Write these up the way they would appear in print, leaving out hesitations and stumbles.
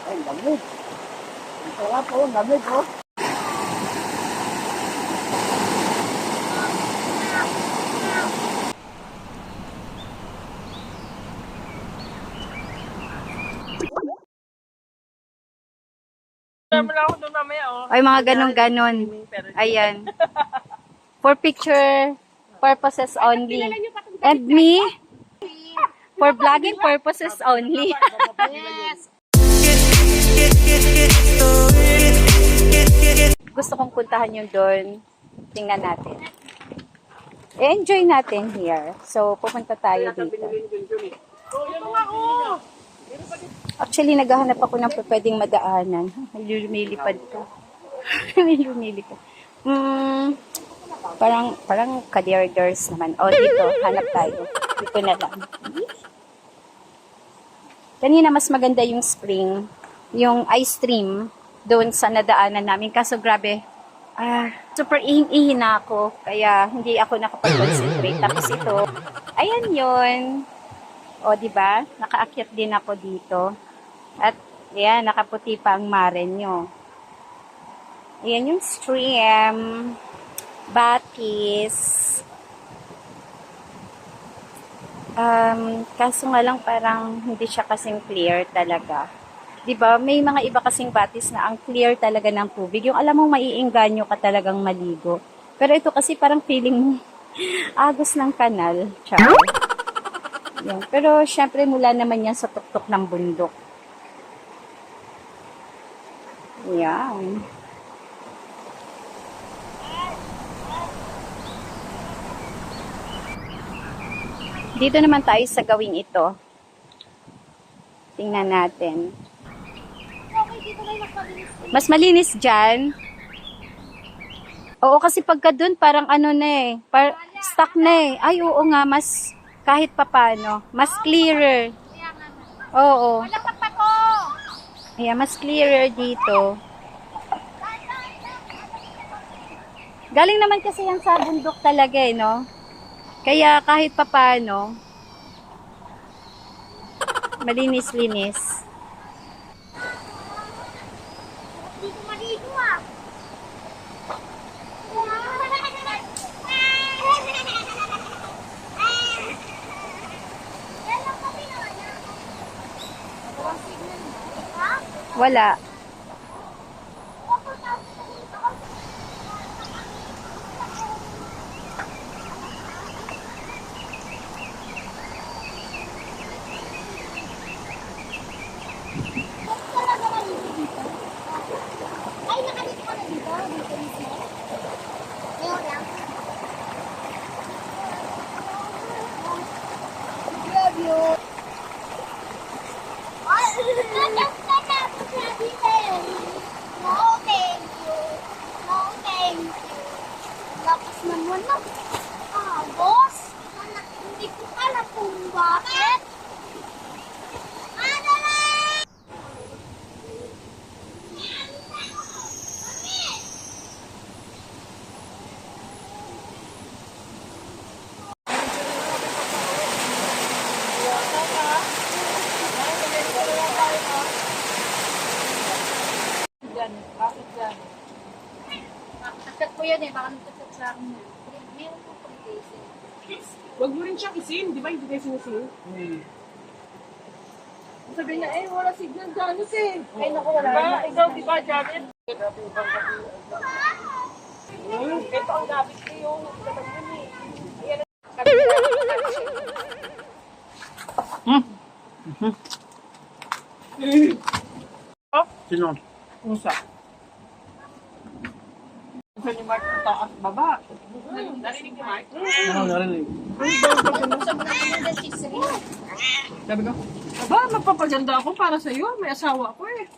Ay, lamig. Ang sarap po, lamig po. Ay, mga ganon-ganon. Ayan. For picture purposes only. And me, for vlogging purposes only. Gusto kong puntahan yung doon. Tingnan natin. Enjoy natin here. So, pupunta tayo dito. Actually, naghahanap ako ng pwedeng madaanan. May lumilipad ka. May lumilipad. Parang career girls naman. O, dito. Hanap tayo. Dito na lang. Kanina, mas maganda yung spring. Yung ice stream doon sa nadaanan namin. Kaso, grabe. Super ihin-ihin na ako. Kaya, hindi ako nakapag-concentrate. Tapos ito, ayan yun. O, diba? Nakaakyat din ako dito. At, ayan, nakaputi pa ang mare nyo. Ayan yung stream. Batis. Kaso nga lang parang hindi siya kasing clear talaga. Diba? May mga iba kasing batis na ang clear talaga ng tubig. Yung alam mong maiinganyo ka talagang maligo. Pero ito kasi parang feeling mo agos ng kanal. Char. Yan. Pero syempre mula naman yan sa tuktok ng bundok. Yan. Dito naman tayo sa gawing ito. Tingnan natin. Mas malinis dyan. Oo, kasi pagka dun, parang ano na eh. Stuck na eh. Ay, oo nga, mas kahit papano. Mas clearer. Oo. Ayan, mas clearer dito. Galing naman kasi yan sa bundok talaga eh, no? Kaya kahit papano, malinis-linis. Wala. Ay, nakadito ka na dito? Dito mismo? Ngayon lang? Love you. Ay, natapos na dito. No, thank you. No, thank you. Tapos naman na. Boss. Hindi ko alam kung bakit. Ano lang? Bakit dyan? Tatat ko yan eh, baka nagtatat sa akin yan. Meron po pang casing. Huwag mo rin siyang isin, di ba? Hindi kayo sinisin. Sabi niya, wala signal Janus eh. Ay, naku, wala na. Ikaw, di ba, Janet? Ito ang gabit ko yung katanggan eh. Ayan ang Sino? Musa. Gusto ni Mark ang taas baba. Narinig ni Mark? Ano narinig? Sabi ko, aba, magpapaganda ako para sa'yo. May asawa ko eh.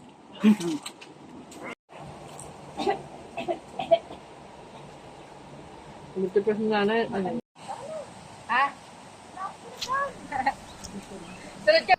Ito pa si nanay. Ha? Sunod ka.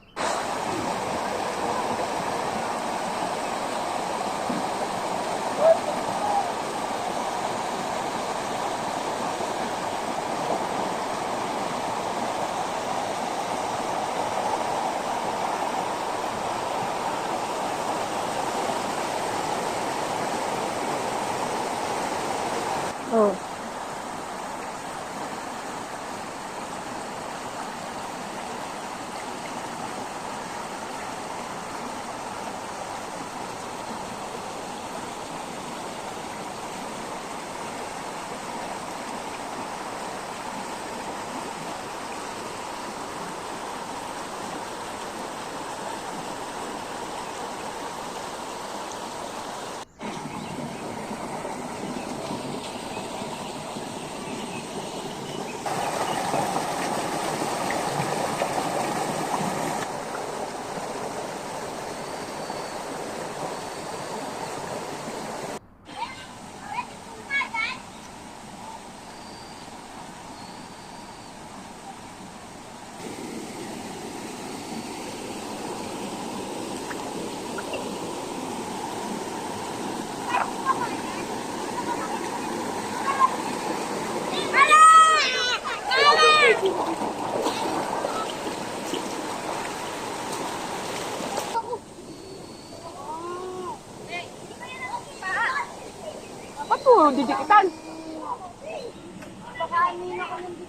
didikitan. Baka ano yun ako nandito.